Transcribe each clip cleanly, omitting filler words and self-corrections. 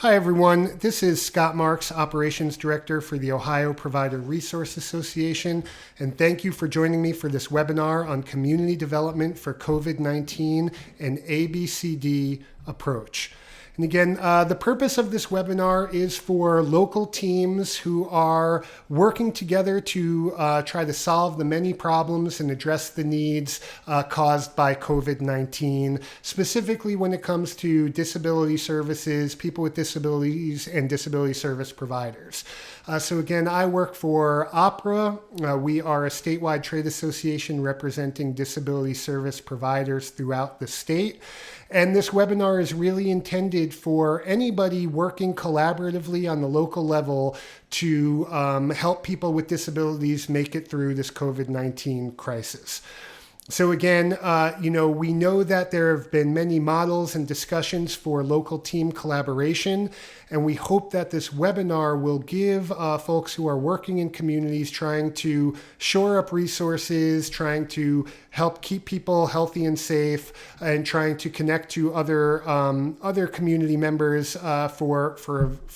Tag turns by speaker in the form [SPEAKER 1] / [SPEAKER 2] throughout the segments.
[SPEAKER 1] Hi everyone, this is Scott Marks, Operations Director for the Ohio Provider Resource Association, and thank you for joining me for this webinar on community development for COVID-19 and ABCD approach. And again, the purpose of this webinar is for local teams who are working together to try to solve the many problems and address the needs caused by COVID-19, specifically when it comes to disability services, people with disabilities, and disability service providers. So again, I work for OPRA. We are a statewide trade association representing disability service providers throughout the state. And this webinar is really intended for anybody working collaboratively on the local level to help people with disabilities make it through this COVID-19 crisis. So again, we know that there have been many models and discussions for local team collaboration, and we hope that this webinar will give folks who are working in communities trying to shore up resources, trying to help keep people healthy and safe, and trying to connect to other community members for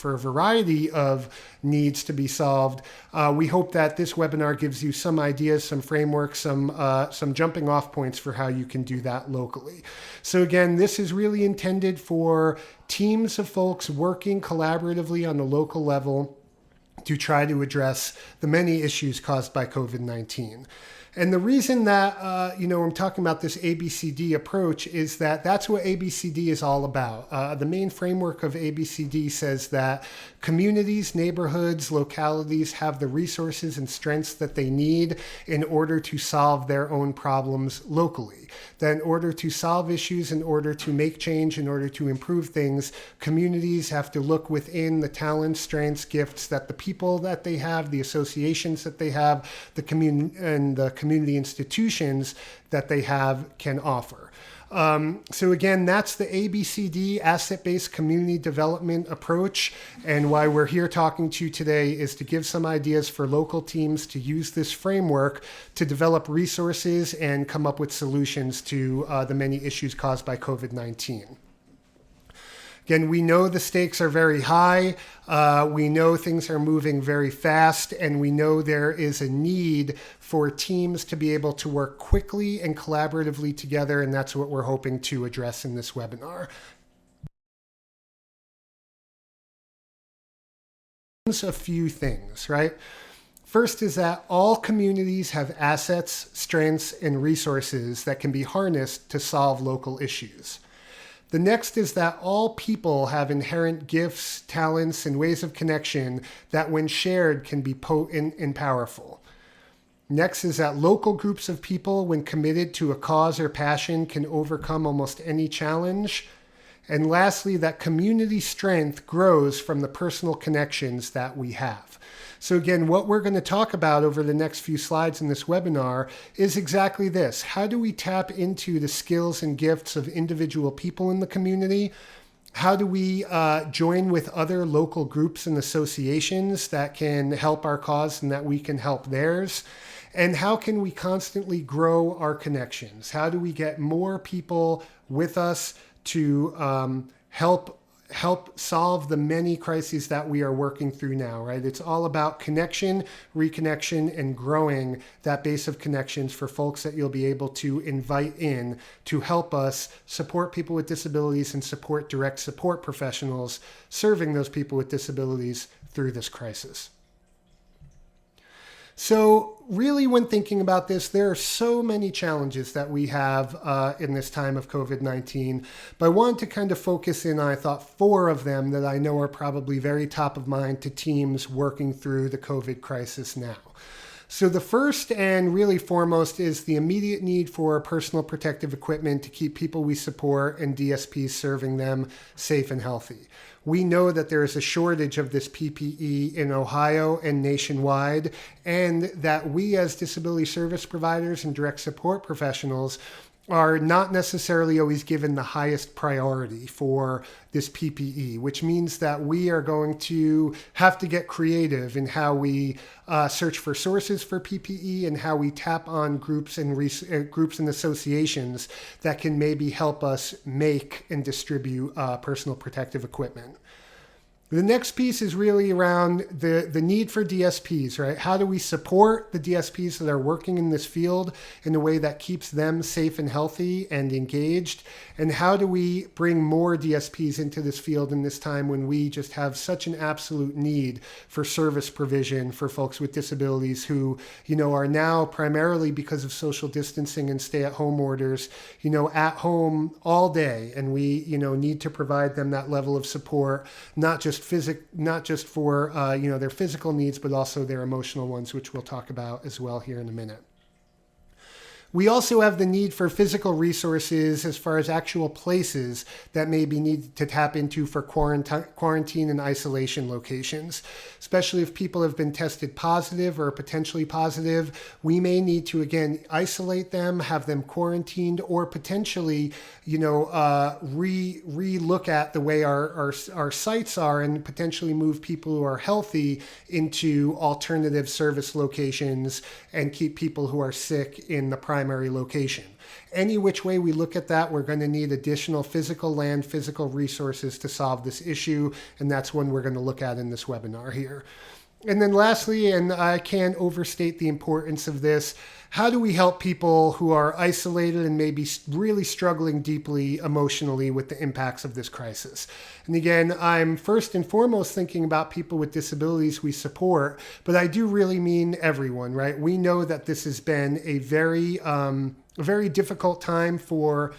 [SPEAKER 1] a variety of needs to be solved. We hope that this webinar gives you some ideas, some frameworks, some jumping off points for how you can do that locally. So again, this is really intended for teams of folks working collaboratively on the local level to try to address the many issues caused by COVID-19. And the reason that, I'm talking about this ABCD approach is that that's what ABCD is all about. The main framework of ABCD says that communities, neighborhoods, localities have the resources and strengths that they need in order to solve their own problems locally. That in order to solve issues, in order to make change, in order to improve things, communities have to look within the talents, strengths, gifts that the people that they have, the associations that they have, the community institutions that they have can offer. So again, that's the ABCD, asset-based community development approach. And why we're here talking to you today is to give some ideas for local teams to use this framework to develop resources and come up with solutions to the many issues caused by COVID-19. Again, we know the stakes are very high. We know things are moving very fast, and we know there is a need for teams to be able to work quickly and collaboratively together, and that's what we're hoping to address in this webinar. A few things, right? First is that all communities have assets, strengths, and resources that can be harnessed to solve local issues. The next is that all people have inherent gifts, talents, and ways of connection that when shared can be potent and powerful. Next is that local groups of people, when committed to a cause or passion, can overcome almost any challenge. And lastly, that community strength grows from the personal connections that we have. So again, what we're going to talk about over the next few slides in this webinar is exactly this. How do we tap into the skills and gifts of individual people in the community? How do we join with other local groups and associations that can help our cause and that we can help theirs? And how can we constantly grow our connections? How do we get more people with us to help solve the many crises that we are working through now, right? It's all about connection, reconnection, and growing that base of connections for folks that you'll be able to invite in to help us support people with disabilities and support direct support professionals serving those people with disabilities through this crisis. So really, when thinking about this, there are so many challenges that we have in this time of COVID-19, but I wanted to kind of focus in on, I thought, 4 of them that I know are probably very top of mind to teams working through the COVID crisis now. So the first and really foremost is the immediate need for personal protective equipment to keep people we support and DSPs serving them safe and healthy. We know that there is a shortage of this PPE in Ohio and nationwide, and that we as disability service providers and direct support professionals are not necessarily always given the highest priority for this PPE, which means that we are going to have to get creative in how we search for sources for PPE and how we tap on groups and associations that can maybe help us make and distribute personal protective equipment. The next piece is really around the need for DSPs, right? How do we support the DSPs that are working in this field in a way that keeps them safe and healthy and engaged? And how do we bring more DSPs into this field in this time when we just have such an absolute need for service provision for folks with disabilities who, are now primarily because of social distancing and stay-at-home orders, at home all day. And we, need to provide them that level of support, not just for their physical needs, but also their emotional ones, which we'll talk about as well here in a minute. We also have the need for physical resources as far as actual places that may be needed to tap into for quarantine and isolation locations. Especially if people have been tested positive or potentially positive, we may need to, again, isolate them, have them quarantined, or potentially, re-look at the way our sites are and potentially move people who are healthy into alternative service locations and keep people who are sick in the primary location. Any which way we look at that, we're going to need additional physical resources to solve this issue, and that's one we're going to look at in this webinar here. And then lastly, and I can't overstate the importance of this, how do we help people who are isolated and maybe really struggling deeply emotionally with the impacts of this crisis? And again, I'm first and foremost thinking about people with disabilities we support, but I do really mean everyone, right? We know that this has been a very difficult time for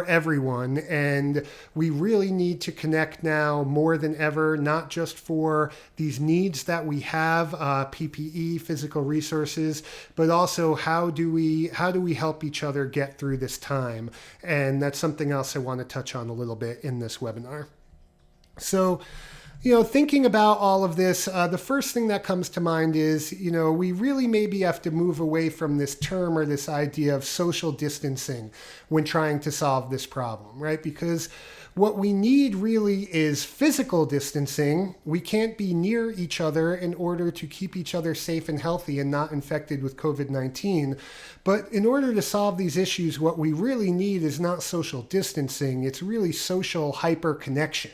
[SPEAKER 1] everyone. And we really need to connect now more than ever, not just for these needs that we have, PPE, physical resources, but also how do we help each other get through this time? And that's something else I want to touch on a little bit in this webinar. So, thinking about all of this, the first thing that comes to mind is, we really maybe have to move away from this term or this idea of social distancing when trying to solve this problem, right? Because what we need really is physical distancing. We can't be near each other in order to keep each other safe and healthy and not infected with COVID-19. But in order to solve these issues, what we really need is not social distancing. It's really social hyperconnection.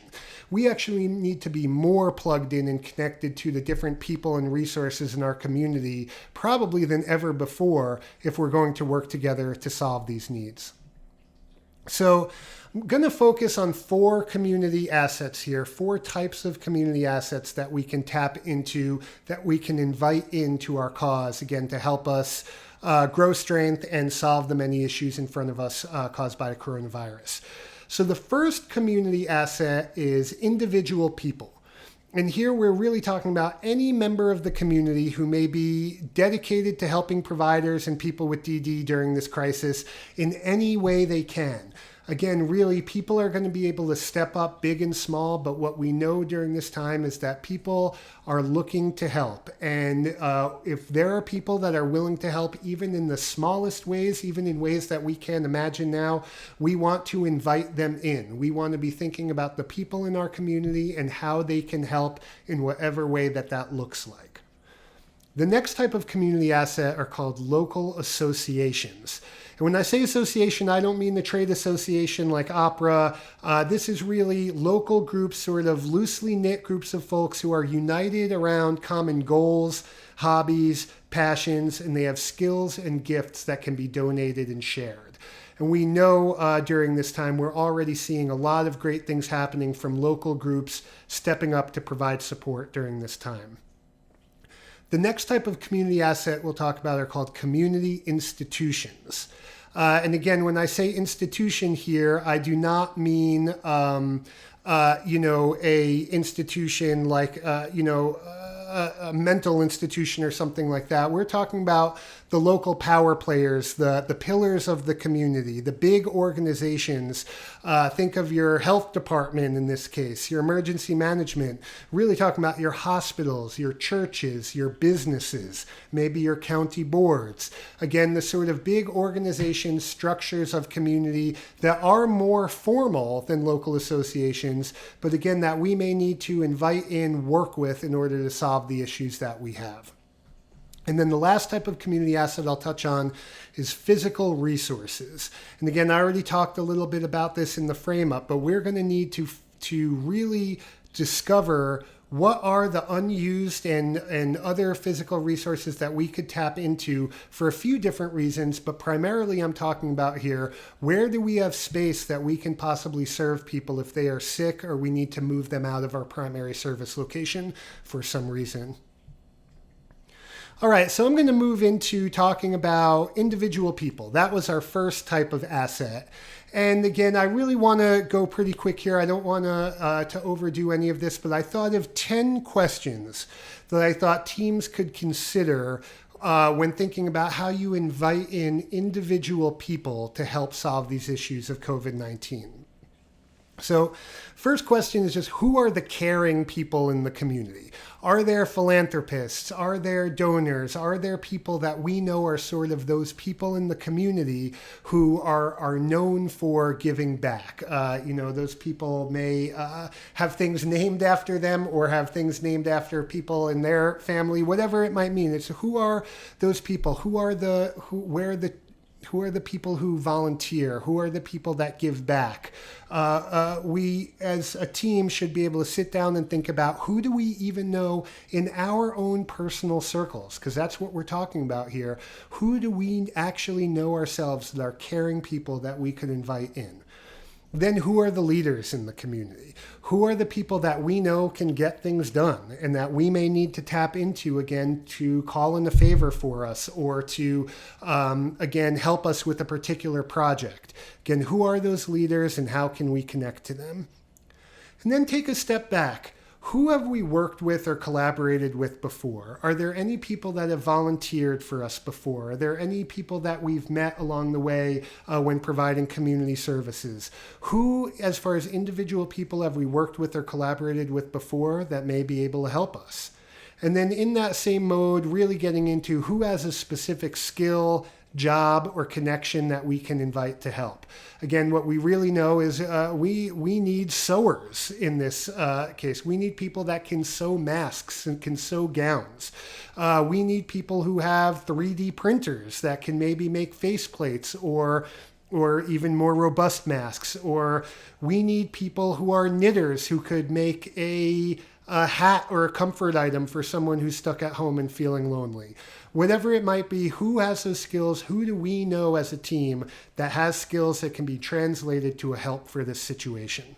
[SPEAKER 1] We actually need to be more plugged in and connected to the different people and resources in our community, probably than ever before, if we're going to work together to solve these needs. So I'm going to focus on 4 community assets here, 4 types of community assets that we can tap into, that we can invite into our cause, again, to help us grow strength and solve the many issues in front of us caused by the coronavirus. So the first community asset is individual people. And here we're really talking about any member of the community who may be dedicated to helping providers and people with DD during this crisis in any way they can. Again, really, people are going to be able to step up big and small, but what we know during this time is that people are looking to help. And if there are people that are willing to help, even in the smallest ways, even in ways that we can't imagine now, we want to invite them in. We want to be thinking about the people in our community and how they can help in whatever way that looks like. The next type of community asset are called local associations. And when I say association, I don't mean the trade association like OPRA. This is really local groups, sort of loosely knit groups of folks who are united around common goals, hobbies, passions, and they have skills and gifts that can be donated and shared. And we know during this time, we're already seeing a lot of great things happening from local groups stepping up to provide support during this time. The next type of community asset we'll talk about are called community institutions. And again, when I say institution here, I do not mean, a institution like, a mental institution or something like that. We're talking about the local power players, the pillars of the community, the big organizations. Think of your health department in this case, your emergency management, really talking about your hospitals, your churches, your businesses, maybe your county boards. Again, the sort of big organization structures of community that are more formal than local associations, but again, that we may need to invite in, work with in order to solve the issues that we have. And then the last type of community asset I'll touch on is physical resources. And again, I already talked a little bit about this in the frame up, but we're going to need to really discover what are the unused and other physical resources that we could tap into for a few different reasons, but primarily I'm talking about here, where do we have space that we can possibly serve people if they are sick or we need to move them out of our primary service location for some reason. All right, so I'm going to move into talking about individual people. That was our first type of asset. And again, I really want to go pretty quick here. I don't want to overdo any of this, but I thought of 10 questions that I thought teams could consider when thinking about how you invite in individual people to help solve these issues of COVID-19. So first question is just, who are the caring people in the community? Are there philanthropists? Are there donors? Are there people that we know are sort of those people in the community who are known for giving back? Those people may have things named after them or have things named after people in their family, whatever it might mean. It's who are those people? Who are the people who volunteer? Who are the people that give back? We, as a team, should be able to sit down and think about who do we even know in our own personal circles, because that's what we're talking about here. Who do we actually know ourselves that are caring people that we could invite in? Then who are the leaders in the community? Who are the people that we know can get things done and that we may need to tap into again to call in a favor for us or to, again, help us with a particular project? Again, who are those leaders and how can we connect to them? And then take a step back. Who have we worked with or collaborated with before? Are there any people that have volunteered for us before? Are there any people that we've met along the way when providing community services? Who, as far as individual people, have we worked with or collaborated with before that may be able to help us? And then in that same mode, really getting into who has a specific skill, job, or connection that we can invite to help. Again, what we really know is we need sewers in this case. We need people that can sew masks and can sew gowns. We need people who have 3D printers that can maybe make faceplates or even more robust masks. Or we need people who are knitters who could make a hat or a comfort item for someone who's stuck at home and feeling lonely. Whatever it might be, who has those skills? Who do we know as a team that has skills that can be translated to a help for this situation?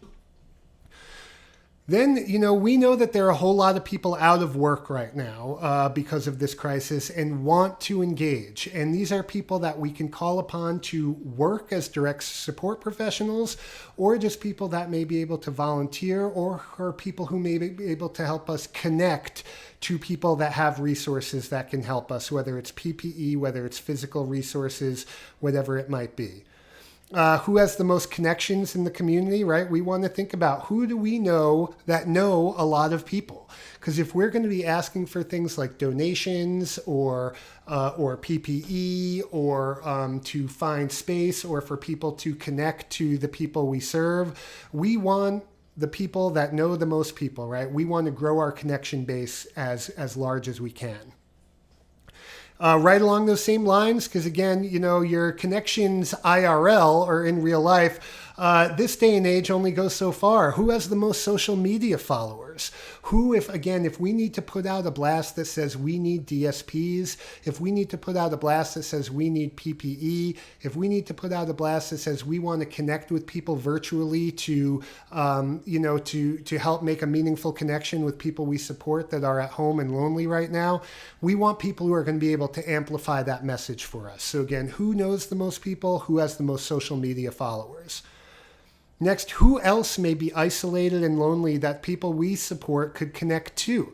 [SPEAKER 1] Then, we know that there are a whole lot of people out of work right now because of this crisis and want to engage. And these are people that we can call upon to work as direct support professionals, or just people that may be able to volunteer, or people who may be able to help us connect to people that have resources that can help us, whether it's PPE, whether it's physical resources, whatever it might be. Who has the most connections in the community, right? We want to think about who do we know that know a lot of people? Because if we're going to be asking for things like donations or PPE or to find space or for people to connect to the people we serve, we want the people that know the most people, right? We want to grow our connection base as large as we can. Right along those same lines, because again, your connections IRL or in real life, this day and age only goes so far. Who has the most social media followers? Who, if we need to put out a blast that says we need DSPs, if we need to put out a blast that says we need PPE, if we need to put out a blast that says we want to connect with people virtually to help make a meaningful connection with people we support that are at home and lonely right now, we want people who are going to be able to amplify that message for us. So again, who knows the most people? Who has the most social media followers? Next, who else may be isolated and lonely that people we support could connect to?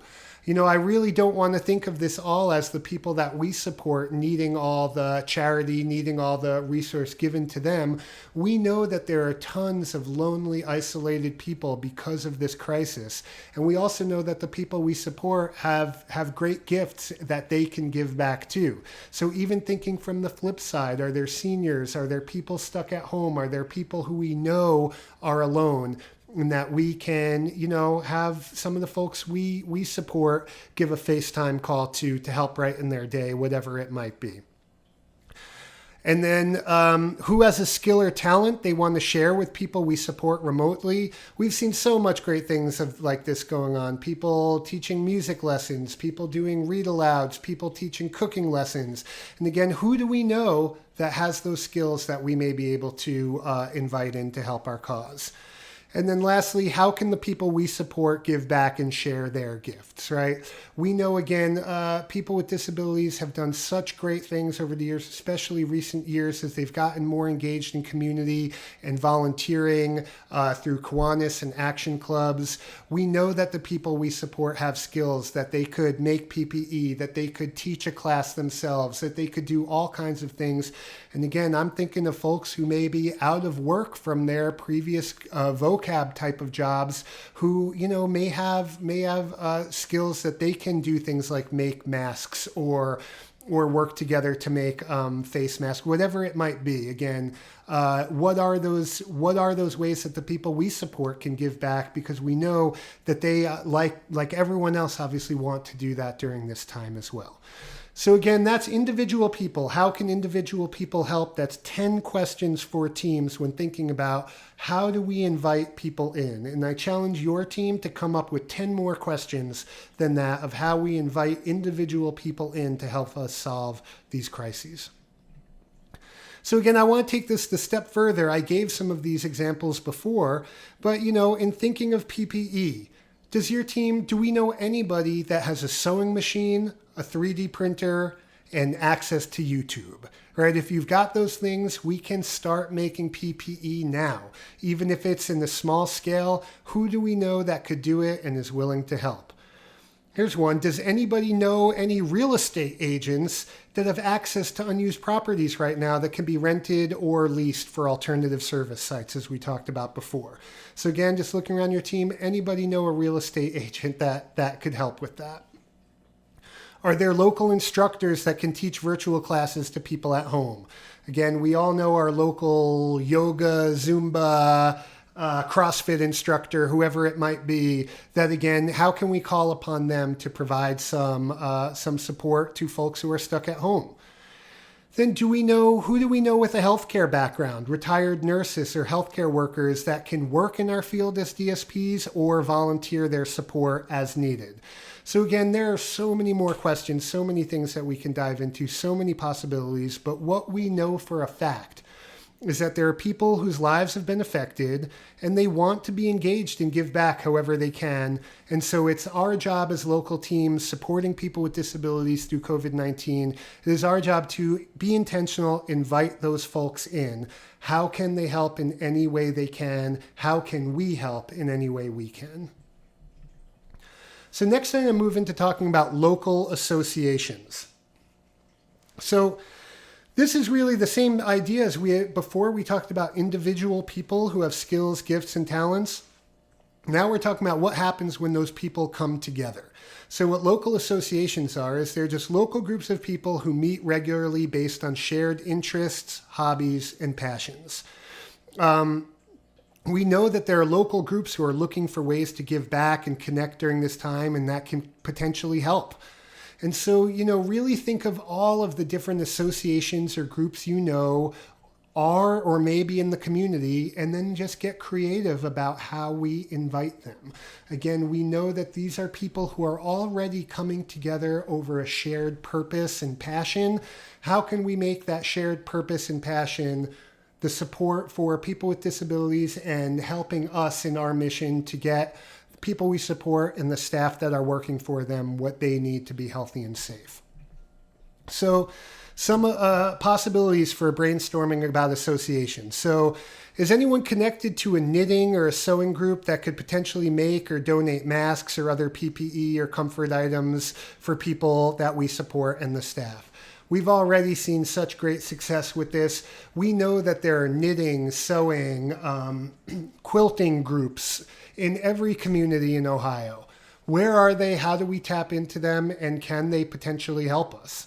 [SPEAKER 1] I really don't want to think of this all as the people that we support needing all the charity, needing all the resource given to them. We know that there are tons of lonely, isolated people because of this crisis. And we also know that the people we support have great gifts that they can give back to. So even thinking from the flip side, are there seniors? Are there people stuck at home? Are there people who we know are alone? And that we can, have some of the folks we support give a FaceTime call to help brighten their day, whatever it might be. And then who has a skill or talent they want to share with people we support remotely. We've seen so much great things like this going on. People teaching music lessons, people doing read alouds, people teaching cooking lessons. And again, who do we know that has those skills that we may be able to invite in to help our cause? And then lastly, how can the people we support give back and share their gifts, right? We know, again, people with disabilities have done such great things over the years, especially recent years, as they've gotten more engaged in community and volunteering through Kiwanis and action clubs. We know that the people we support have skills, that they could make PPE, that they could teach a class themselves, that they could do all kinds of things. And again, I'm thinking of folks who may be out of work from their previous vocab type of jobs, who may have skills that they can do things like make masks or work together to make face masks, whatever it might be. Again, what are those ways that the people we support can give back? Because we know that they, like everyone else, obviously want to do that during this time as well. So again, that's individual people. How can individual people help? That's 10 questions for teams when thinking about how do we invite people in. And I challenge your team to come up with 10 more questions than that of how we invite individual people in to help us solve these crises. So again, I want to take this the step further. I gave some of these examples before, but in thinking of PPE, do we know anybody that has a sewing machine, a 3D printer, and access to YouTube, right? If you've got those things, we can start making PPE now. Even if it's in a small scale, who do we know that could do it and is willing to help? Here's one. Does anybody know any real estate agents that have access to unused properties right now that can be rented or leased for alternative service sites, as we talked about before? So again, just looking around your team, anybody know a real estate agent that could help with that? Are there local instructors that can teach virtual classes to people at home? Again, we all know our local yoga, Zumba, CrossFit instructor, whoever it might be, that again, how can we call upon them to provide some support to folks who are stuck at home? Then who do we know with a healthcare background, retired nurses or healthcare workers that can work in our field as DSPs or volunteer their support as needed? So again, there are so many more questions, so many things that we can dive into, so many possibilities, but what we know for a fact is that there are people whose lives have been affected and they want to be engaged and give back however they can. And so it's our job as local teams supporting people with disabilities through COVID-19. It is our job to be intentional, invite those folks in. How can they help in any way they can? How can we help in any way we can? So next I'm going to move into talking about local associations. So this is really the same idea as before we talked about individual people who have skills, gifts, and talents. Now we're talking about what happens when those people come together. So what local associations are is they're just local groups of people who meet regularly based on shared interests, hobbies, and passions. We know that there are local groups who are looking for ways to give back and connect during this time, and that can potentially help. And so, really think of all of the different associations or groups are or may be in the community, and then just get creative about how we invite them. Again, we know that these are people who are already coming together over a shared purpose and passion. How can we make that shared purpose and passion the support for people with disabilities and helping us in our mission to get people we support and the staff that are working for them what they need to be healthy and safe? So some possibilities for brainstorming about associations. So is anyone connected to a knitting or a sewing group that could potentially make or donate masks or other PPE or comfort items for people that we support and the staff? We've already seen such great success with this. We know that there are knitting, sewing, quilting groups in every community in Ohio. Where are they? How do we tap into them? And can they potentially help us?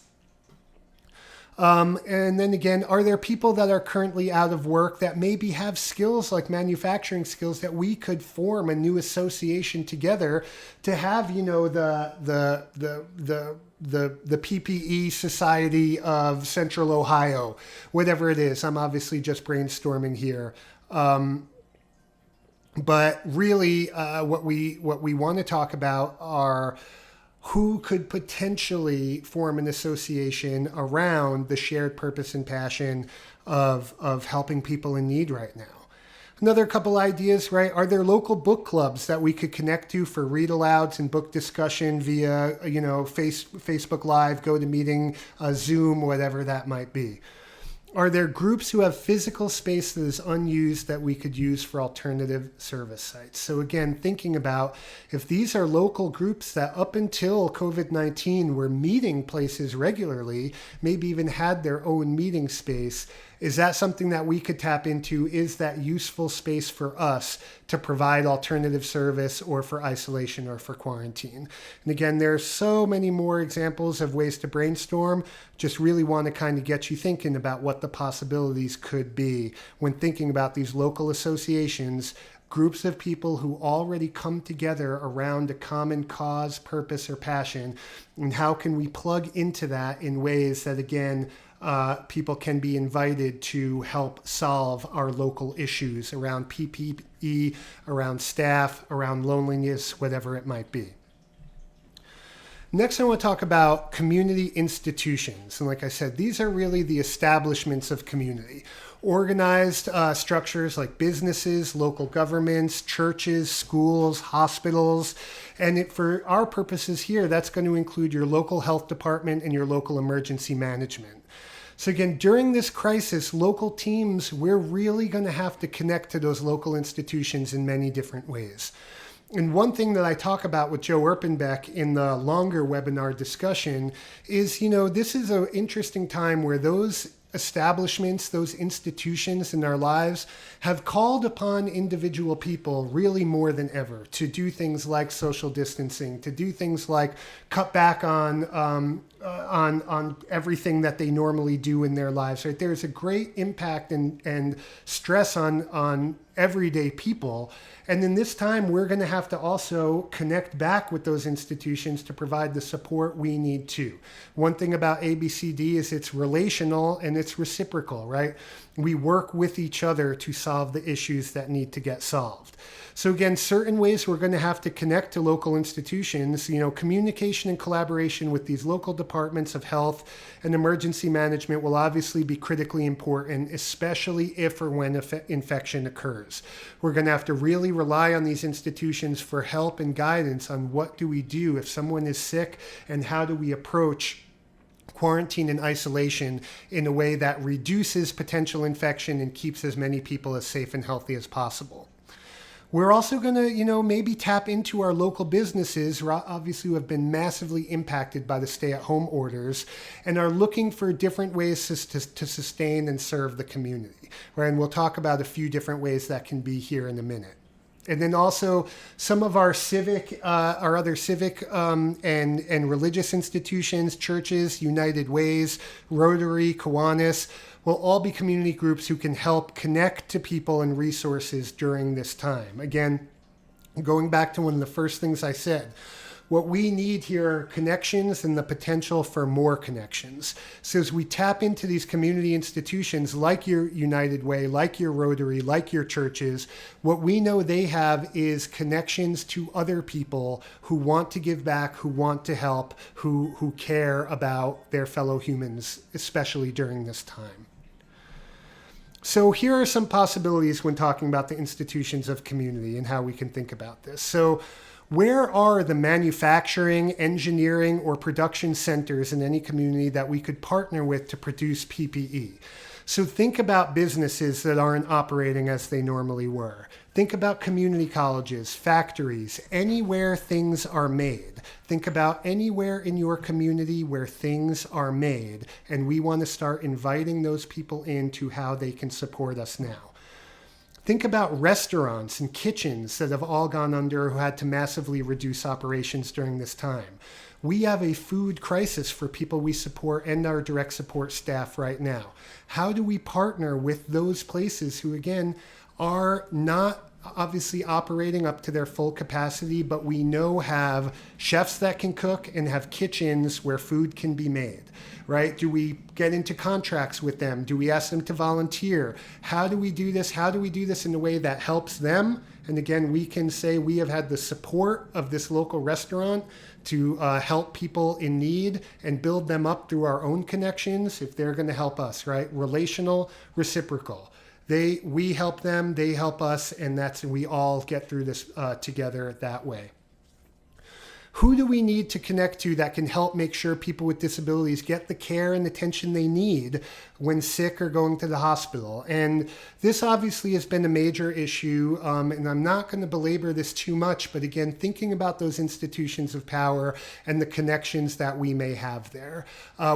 [SPEAKER 1] And then again, are there people that are currently out of work that maybe have skills like manufacturing skills that we could form a new association together to have, the the PPE Society of Central Ohio, whatever it is. I'm obviously just brainstorming here. But really, what we want to talk about are who could potentially form an association around the shared purpose and passion of helping people in need right now. Another couple ideas, right? Are there local book clubs that we could connect to for read alouds and book discussion via, Facebook Live, GoToMeeting, Zoom, whatever that might be? Are there groups who have physical space that is unused that we could use for alternative service sites? So again, thinking about if these are local groups that up until COVID-19 were meeting places regularly, maybe even had their own meeting space, is that something that we could tap into? Is that useful space for us to provide alternative service or for isolation or for quarantine? And again, there are so many more examples of ways to brainstorm. Just really want to kind of get you thinking about what the possibilities could be when thinking about these local associations, groups of people who already come together around a common cause, purpose, or passion, and how can we plug into that in ways that, again, people can be invited to help solve our local issues around PPE, around staff, around loneliness, whatever it might be. Next, I want to talk about community institutions. And like I said, these are really the establishments of community. Organized structures like businesses, local governments, churches, schools, hospitals. And for our purposes here, that's going to include your local health department and your local emergency management. So again, during this crisis, local teams, we're really going to have to connect to those local institutions in many different ways. And one thing that I talk about with Joe Erpenbeck in the longer webinar discussion is, this is an interesting time where those establishments, those institutions in our lives have called upon individual people really more than ever to do things like social distancing, to do things like cut back on everything that they normally do in their lives. Right? There's a great impact and stress on everyday people. And in this time, we're going to have to also connect back with those institutions to provide the support we need to. One thing about ABCD is it's relational and it's reciprocal, right? We work with each other to solve the issues that need to get solved. So again, certain ways we're going to have to connect to local institutions, communication and collaboration with these local departments of health and emergency management will obviously be critically important, especially if or when infection occurs. We're going to have to really rely on these institutions for help and guidance on what do we do if someone is sick and how do we approach quarantine and isolation in a way that reduces potential infection and keeps as many people as safe and healthy as possible. We're also going to, maybe tap into our local businesses, obviously who have been massively impacted by the stay-at-home orders and are looking for different ways to sustain and serve the community. Right? And we'll talk about a few different ways that can be here in a minute. And then also some of our other civic and religious institutions, churches, United Ways, Rotary, Kiwanis, will all be community groups who can help connect to people and resources during this time. Again, going back to one of the first things I said, what we need here are connections and the potential for more connections. So as we tap into these community institutions like your United Way, like your Rotary, like your churches, what we know they have is connections to other people who want to give back, who want to help, who care about their fellow humans, especially during this time. So here are some possibilities when talking about the institutions of community and how we can think about this. So where are the manufacturing, engineering, or production centers in any community that we could partner with to produce PPE? So think about businesses that aren't operating as they normally were. Think about community colleges, factories, anywhere things are made. Think about anywhere in your community where things are made, and we want to start inviting those people into how they can support us now. Think about restaurants and kitchens that have all gone under who had to massively reduce operations during this time. We have a food crisis for people we support and our direct support staff right now. How do we partner with those places who, again, are not obviously operating up to their full capacity, but we know have chefs that can cook and have kitchens where food can be made, right? Do we get into contracts with them? Do we ask them to volunteer? How do we do this? How do we do this in a way that helps them? And again, we can say we have had the support of this local restaurant to help people in need and build them up through our own connections if they're going to help us, right? Relational, reciprocal. We help them, they help us, and we all get through this together that way. Who do we need to connect to that can help make sure people with disabilities get the care and attention they need when sick or going to the hospital? And this obviously has been a major issue, and I'm not going to belabor this too much, but again, thinking about those institutions of power and the connections that we may have there.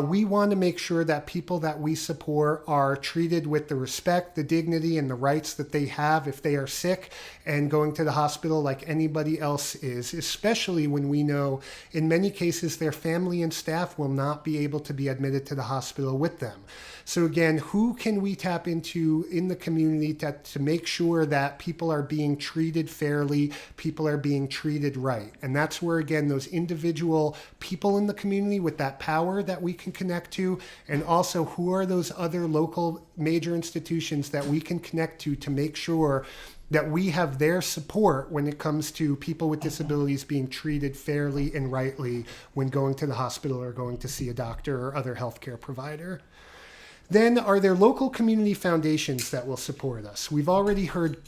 [SPEAKER 1] We want to make sure that people that we support are treated with the respect, the dignity, and the rights that they have if they are sick and going to the hospital like anybody else is, especially when we know in many cases their family and staff will not be able to be admitted to the hospital with them. So again, who can we tap into in the community to make sure that people are being treated fairly, people are being treated right? And that's where, again, those individual people in the community with that power that we can connect to, and also who are those other local major institutions that we can connect to make sure that we have their support when it comes to people with disabilities being treated fairly and rightly when going to the hospital or going to see a doctor or other healthcare provider. Then, are there local community foundations that will support us? We've already heard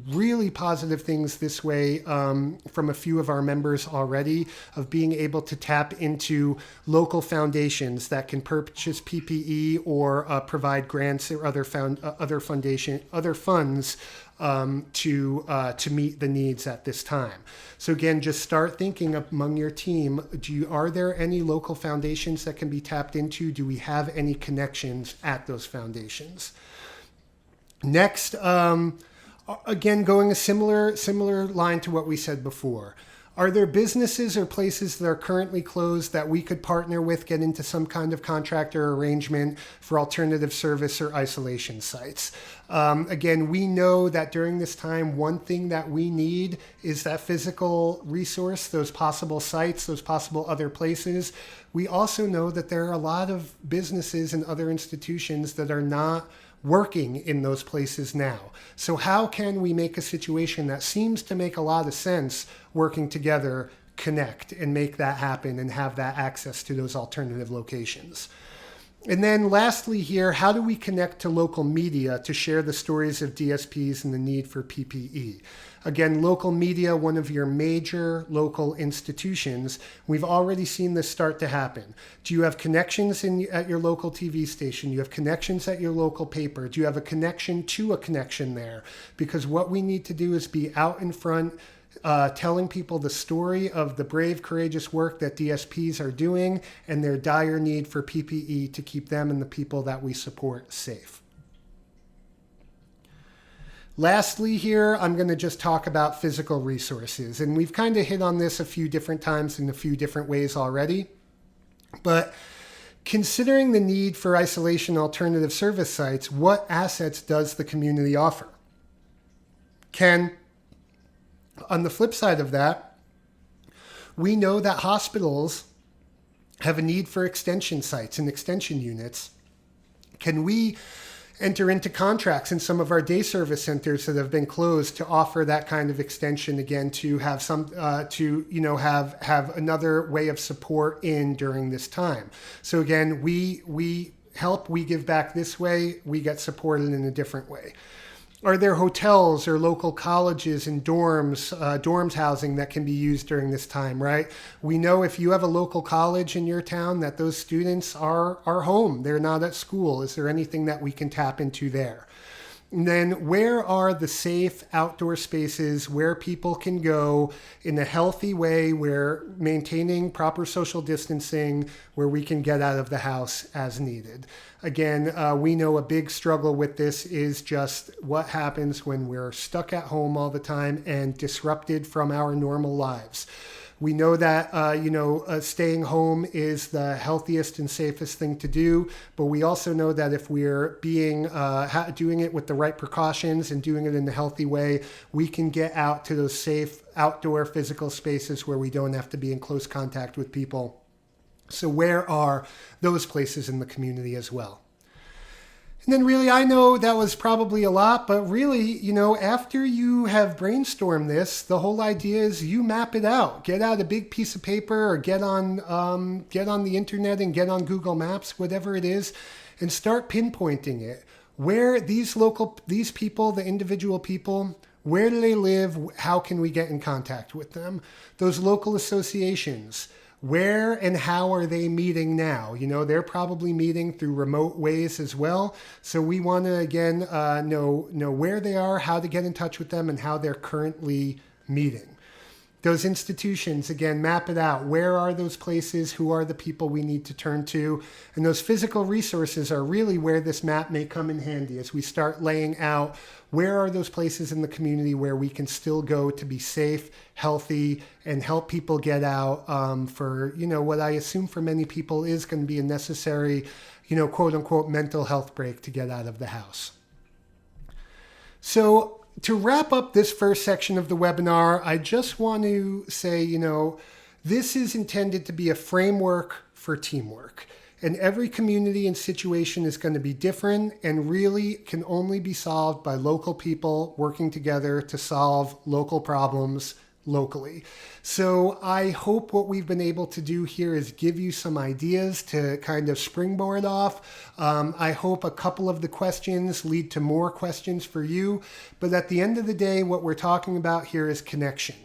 [SPEAKER 1] really positive things this way from a few of our members already, of being able to tap into local foundations that can purchase PPE or provide grants or other funds to meet the needs at this time. So again, just start thinking among your team, are there any local foundations that can be tapped into? Do we have any connections at those foundations? Next, again, going a similar line to what we said before. Are there businesses or places that are currently closed that we could partner with, get into some kind of contract or arrangement for alternative service or isolation sites? Again, we know that during this time, one thing that we need is that physical resource, those possible sites, those possible other places. We also know that there are a lot of businesses and other institutions that are not working in those places now. So how can we make a situation that seems to make a lot of sense working together connect and make that happen and have that access to those alternative locations? And then lastly here, how do we connect to local media to share the stories of DSPs and the need for PPE? Again, local media, one of your major local institutions. We've already seen this start to happen. Do you have connections at your local TV station? Do you have connections at your local paper? Do you have a connection to a connection there? Because what we need to do is be out in front, telling people the story of the brave, courageous work that DSPs are doing and their dire need for PPE to keep them and the people that we support safe. Lastly here, I'm going to just talk about physical resources. And we've kind of hit on this a few different times in a few different ways already. But considering the need for isolation alternative service sites, what assets does the community offer? On the flip side of that, we know that hospitals have a need for extension sites and extension units. Can we enter into contracts in some of our day service centers that have been closed to offer that kind of extension again, to have have another way of support in during this time? So again, we help, we give back this way, we get supported in a different way. Are there hotels or local colleges and dorms housing that can be used during this time, right? We know if you have a local college in your town that those students are home, they're not at school. Is there anything that we can tap into there? And then where are the safe outdoor spaces where people can go in a healthy way, where maintaining proper social distancing, where we can get out of the house as needed? Again, we know a big struggle with this is just what happens when we're stuck at home all the time and disrupted from our normal lives. We know that, staying home is the healthiest and safest thing to do. But we also know that if we're doing it with the right precautions and doing it in a healthy way, we can get out to those safe outdoor physical spaces where we don't have to be in close contact with people. So where are those places in the community as well? And then really, I know that was probably a lot, but really, after you have brainstormed this, the whole idea is you map it out. Get out a big piece of paper or get on the internet and get on Google Maps, whatever it is, and start pinpointing it. Where these people, the individual people, where do they live? How can we get in contact with them? Those local associations, where and how are they meeting now? They're probably meeting through remote ways as well. So we want to, again, know where they are, how to get in touch with them, and how they're currently meeting. Those institutions, again, map it out. Where are those places? Who are the people we need to turn to? And those physical resources are really where this map may come in handy as we start laying out where are those places in the community where we can still go to be safe, healthy, and help people get out for, what I assume for many people is going to be a necessary, quote unquote, mental health break to get out of the house. So to wrap up this first section of the webinar, I just want to say, this is intended to be a framework for teamwork. And every community and situation is going to be different and really can only be solved by local people working together to solve local problems locally. So I hope what we've been able to do here is give you some ideas to kind of springboard off. I hope a couple of the questions lead to more questions for you. But at the end of the day, what we're talking about here is connection.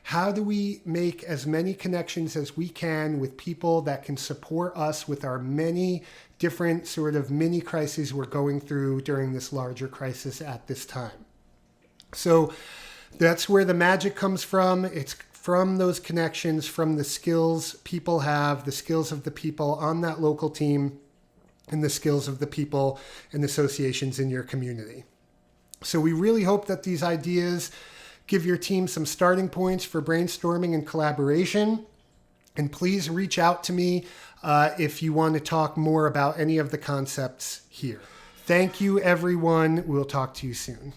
[SPEAKER 1] How do we make as many connections as we can with people that can support us with our many different sort of mini crises we're going through during this larger crisis at this time? So that's where the magic comes from. It's from those connections, from the skills people have, the skills of the people on that local team, and the skills of the people and associations in your community. So we really hope that these ideas give your team some starting points for brainstorming and collaboration. And please reach out to me if you want to talk more about any of the concepts here. Thank you, everyone. We'll talk to you soon.